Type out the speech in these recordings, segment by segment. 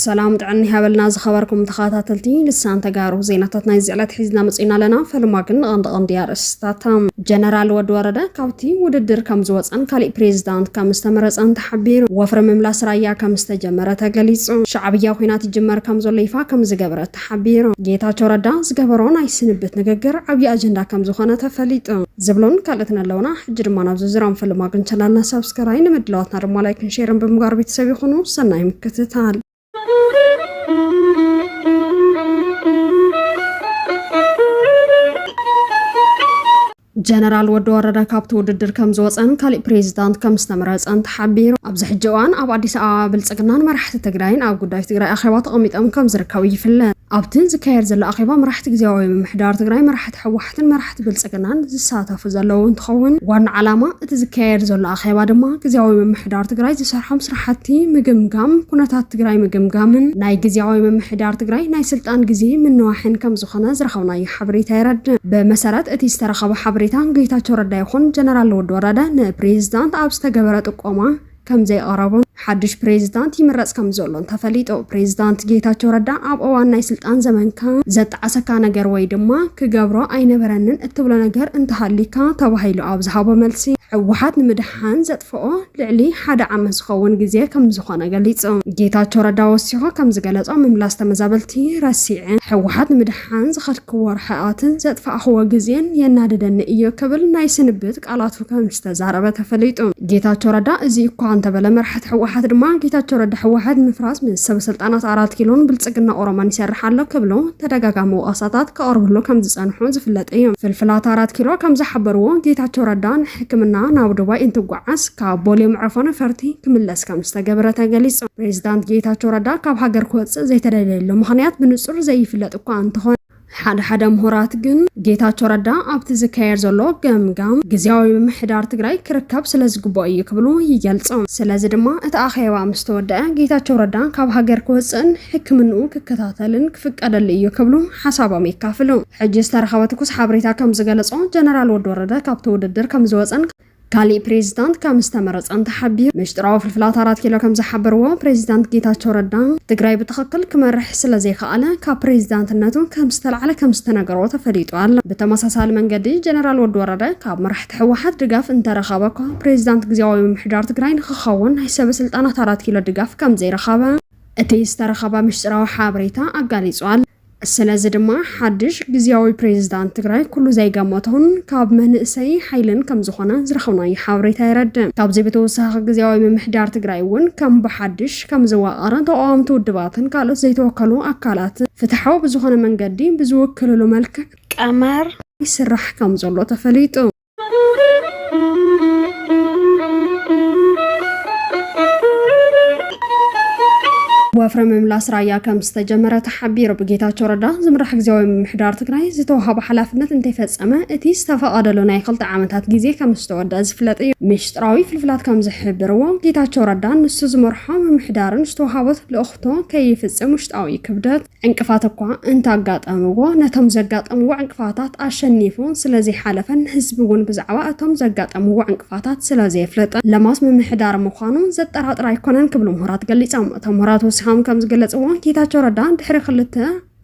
سلام دعني هبلنا زخبركم تخاطاتلتي لسان تجارو زيناتنا زعلت حزنا مصينا لنا فلماكن غنديار استاتام جنرال ود ورده كاوتي وددر كم زوصن كالي بريزيدنت كم استمرصن تحبير وفر مملاس رايا كم استجمره تغليص شعبيا خوينات جمر كم زليفا كم زغبره تحبير ጌታቸው ረዳ ዝገበሮን አይስንበት ንግግር አብይ አጀንዳ ከም ዝኾነ ተፈሊጥ ዝብሎን ካልእትና ለውና ሕጅር ማናብ ዝዝራም ፈለማግን ቻናልና ሰብስክራይብ ንምድላዋትና ደሞ ላይክን ሼርን በመጋር ቤተሰብ ይኹኑ ሰናይ ምክትታል جنرال ود ورده كابتو وددر كم زوصن كالي بريزيدنت كم استمرصن تحبير ابز حجوان اب اديس ابا بلصقنان مرحت تግራይን اب ጉዳይ ትግራይ አኺባ ተቀሚጠም ከም ዝርከቡ ይፍለጥ ኣብትን ዝካየድ ዘሎ አኺባ መራሕቲ ግዜያዊ ምምሕዳር ትግራይ መራሕቲ ሕወሓትን መራሕቲ ብልጽግናን ዝሳተፉ ዘለዉ እንትኸውን ዋና ዓላማ እቲ ዝካየድ ዘሎ አኺባ ድማ ግዜያዊ ምምሕዳር ትግራይ ዝሰርሖም ስራሕቲ ምግምጋም ኩነታት ትግራይ ምግምጋምን ናይ ግዜያዊ ምምሕዳር ትግራይ ናይ ስልጣን ግዜ ምንዋሕን ከም ዝኾነ ዝረኸብናዮ ሓበሬታ ይረድ በመሰረት እቲ ዝተረኸበ ሓበሬታ ጌታቸው ረዳ ይኹን ጀነራል ወድ ወረደ ንፕሬዝዳንት ኣብ ዝተገበረ ጥቆማ ከም ዘይቀረቡን حدش بريزيدنت يمرص كم زولون تفليطو بريزيدنت ጌታቸው ረዳ ኣብ እዋን ናይ ስልጣን ዘመንካ ዘጣዓሰካ ነገር ወይ ድማ ክገብሮ ኣይነበረንን እትብሎ ነገር እንተሃሊካ ተባሂሉ ኣብ ዝሃቦ መልሲ ሕወሓት ንምድሓን ዘጥፍኦ ልዕሊ ሓደ ዓመት ዝኸውን ግዜ ከም ዝኾነ ገሊጹ ጌታቸው ረዳ ወሲኹ ከም ዝገለጾ ምምላስ ተመዛበልቲ ረሲዕ ሕወሓት ንምድሓን ዝኸድክዎ ርሕቀትን ዘጥፋእኽዎ ግዜን የናደደኒ እዩ ክብል ናይ ስንብት ቃላቱ ከም ዝተዛረበ ተፈሊጡ ጌታቸው ረዳ እዚ እኳ እንተበለ መርሐት حد ما ጌታቸው ረዳ ሕወሓት ምፍራስ ምሰብ ስልጣናት 4 ኪሎን ብልጽግና ኦሮማን ይሰርሓሎ ከብሎ ተደጋጋሚ ወቀሳታት ከኦርብሎ ከም ዝጸንሑ ዝፍለጥ እዩ ፍልፍላት 4 ኪሎ ከም ዝሐበርዎ ጌታቸው ረዳን ሕክምና ናብ ዱባይ እንትጓዓስ ካብ ቦሌ ምዕፈነ ፈርቲ ክምለስ ከም ዝተገበረ ተገሊጹ ፕሬዝዳንት ጌታቸው ረዳ ካብ ሃገር ክወጽእ ዘይተደለየሉ ምኽንያት ብንጹር ዘይፍለጥ እኳ እንተኾነ ሓደ ምሁራት ግን ጌታቸው ረዳ ኣብቲ ዝካየድ ዘሎ ገምጋም ግዜያዊ ምምሕዳር ትግራይ ክርከብ ስለዝግባእ እዩ ክብሉ ይገልጹ ስለዚ ድማ እቲ ኣኼባ ምስ ተወደአ ጌታቸው ረዳ ካብ ሃገር ክወጽእን ሕክምንኡ ክከታተልን ክፍቀደሉ እዩ ክብሉ ሓሳቦም ይካፍሉ ሕጂ ዝተረኸበ ትኩስ ሓበሬታ ከም ዝገለጾ ጀነራል ወድ ወረደ ካብቲ ውድድር ከም ዝወጸን كالي بريزيدنت كم استمرص أنت حبير مشتراو في الفلات 4 كيلو كم زحبروا بريزيدنت ጌታቸው ረዳ ትግራይ ብተኸክል ክመርሕ ስለ ዘይከኣለ ካብ ፕሬዝዳንትነቱ ከም ዝተልዓለ ከም ዝተነገረው ተፈሊጧል በተመሳሳሊ መንገዲ ጀነራል ወድ ወረደ ካብ መራሕቲ ሕወሓት ድጋፍ እንተረኸበ ፕሬዝዳንት ግዜያዊ ምምሕዳር ትግራይ ንኽኸውን ናይ ሰብ ስልጣናት 4 ኪሎ ድጋፍ ከም ዘይረኸበ እቲ ዝተረኸበ ምሽጥራዊ ሓበሬታ ኣጋሊጿል ስለዚ ድማ ሓድሽ ግዜያዊ ፕሬዝዳንት ትግራይ ኩሉ ዘይገመቶን ካብ መንእሰይ ሓይልን ከም ዝኾነ ዝረኸብናዮ ሓበሬታ ይረድ ካብዚ ብተወሳኺ ግዜያዊ ምምሕዳር ትግራይ እውን ከም ብሓድሽ ከም ዝዋቐረ ተቃዋምቲ ውድባትን ካልኦት ዘይተወከሉ ኣካላት ፍትሓዊ ብዝኾነ መንገዲ ብዝውክልሉ መልክዕ ቀመር ይስራሕ ከም ዘሎ ተፈሊጡ وفر مملاس رايا كم استجمرة تحبير بጌታቸው ረዳ ዝምራሕ ግዜያዊ ምምሕዳር ትግራይ ዝተወሃበ ሓላፍነት እንተይፈጸመ እቲ ዝተፈቐደሉ ናይ 2 ዓመታት ግዜ ከም ዝተወድአ ዝፍለጥ እዩ ምሽጥራዊ ፍልፍላት ከም ዝሕብርዎ ጌታቸው ረዳ ንሱ ዝመርሖ ምምሕዳርን ዝተወሃበት ለእኽቶ ከይፍጽም ውሽጣዊ ክብደት ዕንቅፋት እኳ እንታጋጠምዎ ነቶም ዘጋጠምዎ ዕንቅፋታት ኣሸኒፉ ስለዚ ሓለፈን ህዝቢ እውን ብዛዕባ እቶም ዘጋጠምዎ ዕንቅፋታት ስለዚ ይፍለጥ ለማስ ምምሕዳር ምዃኑ ዘጠራጥር ኣይኮነን ክብሉ ምሁራት ገሊጾም እቶም ምሁራት هم كم زغلصو ጌታቸው ረዳ ድሕሪ ክልተ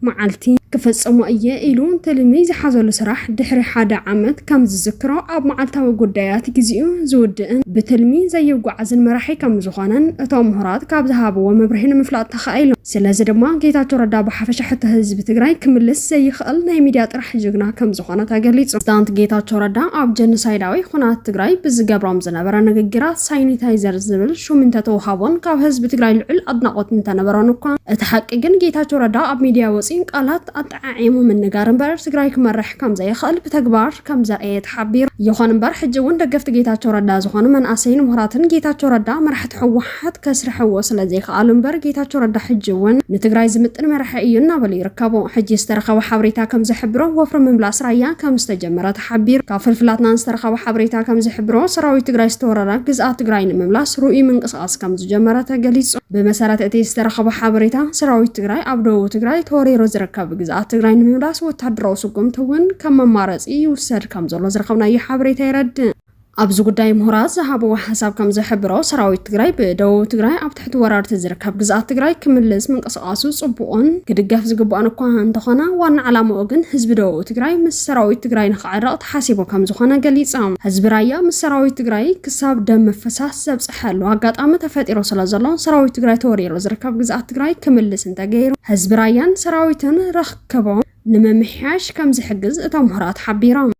መዓልቲ ክፈጽሙ እየ ኢሉ ተልሚዝ ሓዘሉ ስራሕ ድሕሪ ሓደ ዓመት ከም ዝዝክሮ ኣብ መዓልታዊ ጉዳያት ግዚኡ ዝውድእን ብተልሚዝ ዘይጓዓዝን መራሒ ከም ዝኾነን እቶም ምሁራት ካብ ዝሃብዎ መብርሂን ምፍላጥ ተኻኢሉ ስለዚ ድማ ጌታቸው ረዳ ብሓፈሻ ሕተ ህዝቢ ትግራይ ክምልስ ዘይኽእል ናይ ሚድያ ጥራሕ ጅግና ከም ዝኾነ ተገሊጹ ፕሬዝዳንት ጌታቸው ረዳ ኣብ ጀኖሳይዳዊ ኩናት ትግራይ ብዝገብሮም ዝነበረ ንግግራት ሳይኒታይዘር ዝብል ሹም እንተተወሃቦን ካብ ህዝቢ ትግራይ ልዑል ኣድናቆት እንተነበሮን እኳ እቲ ሓቂ ግን ጌታቸው ረዳ ኣብ ሚድያ ወፂን ቃላት ኣጣዓዒሙ ምንጋር እምበር ትግራይ ክመርሕ ከም ዘይኽእል ብተግባር ከም ዘርአየ ተሓቢር ይኹን እምበር ሕጂ እውን ደገፍቲ ጌታቸው ረዳ ዝኾኑ መንኣሰይን ምሁራትን ጌታቸው ረዳ መራሕቲ ሕወሓት ከስርሕዎ ስለዘይኽኣሉ እምበር ጌታቸው ረዳ ሕጂ እውን ንትግራይ ዝምጥን መራሒ እዩ እናበሉ ይርከቡ ሕጂ ዝተረኸበ ሓበሬታ ከም ዝሕብሮ ወፍሪ ምምላስ ራያ ከም ዝተጀመረ ተሓቢር ካብ ፍልፍላትና ዝተረኸበ ሓበሬታ ከም ዝሕብሮ ሰራዊት ትግራይ ዝተወረረ ግዝኣት ትግራይ ንምምላስ ሩኡይ ምንቅስቓስ ከም ዝጀመረ ተገሊጹ ብመሰረት እቲ ዝተረኸበ ሓበሬታ ሰራዊት ትግራይ ኣብ ደቡብ ትግራይ ተወሪሩ ዝርከብ ግዝኣት ትግራይ ንምምላስ ወተሃደራዊ ስጉምቲ እውን ከም መማረፂ ይውሰድ ከም ዘሎ ዝረኸብናዮ ሓበሬታ ይረድ ኣብዚ ጉዳይ ምሁራት ዝሃበዎ ሓሳብ ከም ዝሕብሮ ሰራዊት ትግራይ ብደቡብ ትግራይ ኣብ ትሕቲ ወራርቲ ዝርከብ ግዝኣት ትግራይ ክምልስ ምንቅስቓሱ ጽቡቕን ክድገፍ ዝግባእን እኳ እንተኾነ ዋና ዓላምኡ ግን ህዝቢ ደቡብ ትግራይ ምስ ሰራዊት ትግራይ ንኽዓረቕ ተሓሲቡ ከም ዝኾነ ገሊፆም። ህዝቢ ራያ ምስ ሰራዊት ትግራይ ክሳብ ደም ምፍሳስ ዘብፅሐሉ ኣጋጣሚ ተፈጢሩ ስለ ዘሎ ሰራዊት ትግራይ ተወሪሩ ዝርከብ ግዝኣት ትግራይ ክምልስ እንተገይሩ ህዝቢ ራያን ሰራዊትን ረኽቦም ንምምሕያሽ ከም ዝሕግዝ እቶም ምሁራት ሓቢሮም።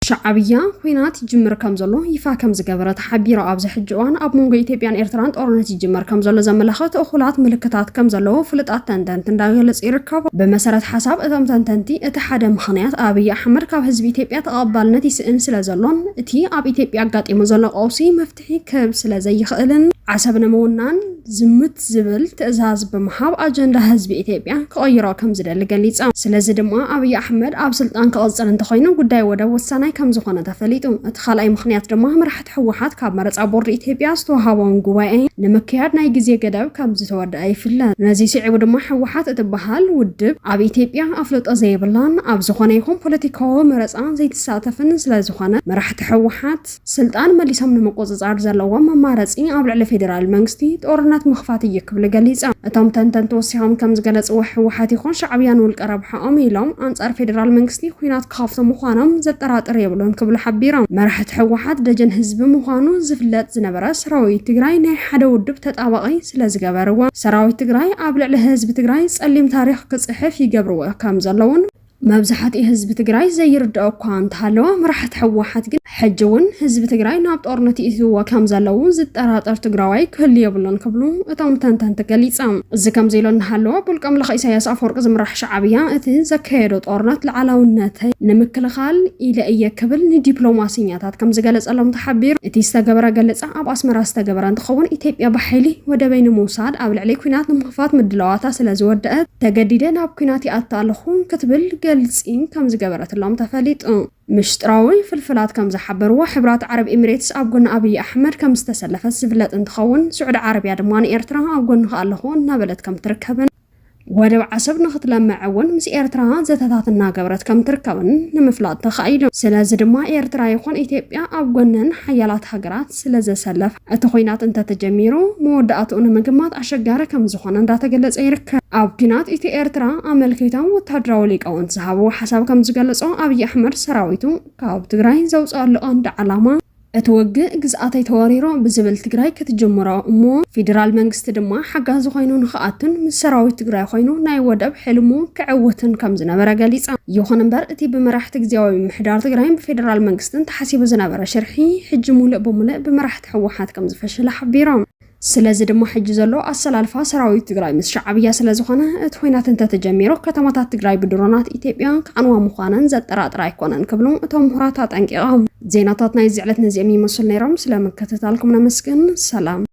شعبية خوينات يجمر كمزلو يفا كمز جبرت حبيرة أبز حجوان أب مونجو إثيوبيان إيرتران أورنت يجمر كمزلو زملخات أخلات ملكتات كمزلو فلت أتندن تنداغلس إيركاب بمسارة حساب أتم تنتنتي أتحد مخنيات أبي أحمر كاب حزب إثيوبيا تقبل نتي سئن سلازلون تي أب إثيوبيا قات إمزلو أوسي مفتحي كب سلازي خلن عسبنا مونان زمت زبل تأزاز بمحاب أجندة حزب إثيوبيا كأيرا كمزل لجليس سلازي دما أبي أحمد أب سلطان كأصلا تخينو قداي ودا والسنة كم زخانة تفليتو اتخال أي مخنيات دما مرحة حوحات كاب مرز عبور إثيوبيا استوهاوان جواي نمكيار نايجزي قداو كم زتورد أي فلان نازي سعيب دما حوحات اتبهال ودب أبي إثيوبيا أفلت أزيبلان أب زخانة يكون بوليتيكو مرز زي تساتفن سلا زخانة مرحة حوحات سلطان مليسهم نمقوز عرض اللوام مارزين أبل على فيدرال منغستي تورنات مخفاتي يكبل جليس أتم تنتن توسيهم كم زجلس وحوحات يكون شعبيان والقرب حقهم يلوم أنصار فيدرال منغستي خوينات كافته مخانم زترات ريبلون قبل حبيران مرحة حوحات دجن حزب مخانو زفلات زنبرة سراوي تجراي ناي حدا ودب تتابعي سلا زجبروا سراوي تجراي قبل على حزب تجراي سألم تاريخ كصحف يجبروا كم زلون مبزحات حزب تجراي زي يردوا كانت هلوا مرحة حوحات جن حجون حزب تجراي نابط أورنتي إثوا كم زلون زت أرات تجراي كل يبلون قبلون أتم تنتن تجليسام إذا كم زيلون هلوا بلكم لخي سياس أفرق زمرح شعبية أتن زكيرت أورنت العلاونتها نمكل خال إلى أي قبل ندبلوماسيات كم زجلس ألم تحبير تيستجبر جلس أب أسمر استجبر أن تخون إثيوبيا بحيلي وده بين موساد أو عليك كنات مخفات مدلواتها سلازودات تجديدنا بكناتي أطالخون كتبل جلسين كم زجبرت اللهم تفليت مشتراوي في الفلات كم زحبروا حبرات عرب إماراتس أبقون أبي أحمر كم استسلف السفلات انتخون سعود عربي عدمان إيرترا أبقون خالهون نبلت كم تركبن ودو عصب نخط لما عون مس إيرترا زتات الناقبرت كم تركبن نمفلات تخايلو سلاز دما إيرترا يخون إثيوبيا أبقونن حيالات هجرات سلاز سلف أتخوينات انت تجميرو مودات ونمجمات أشجار كم زخون انت تجلس إيرك أبقينات إثي إيرترا أملكيتان وتدراوليك أو انتسحبوا حسب كم زجلسون أبي أحمر سراويتو كاب تجراي زوج أرلقان علامة أتوجه جزءاتي تواريرو بزبل تجراي كتجمرا مو فيدرال منغست دما حقا زخينون خاطن من سراوي تجراي خينو ناي ودب حلمو كعوتن كم زنبرا جاليص يخون امبر اتي بمراحه جزاوي محدار تجراي بفيدرال منغستن تحسيب زنبرا شرحي حجمو لبمله بمراحه حوحات كم زفشل حبيرام سلازي دمو حج زلو أسلالفا سراوي تجراي مس شعبية سلازخانة اتوينات انت تجميرو كتماتات تجراي بدرونات إثيوبيا كعنوا مخانن زترات رايكونن قبلون اتهم هراتات انقيقهم زيناتاتنا يزعلتنا زي ميمسل نيرم سلام كتتالكم نمسكن سلام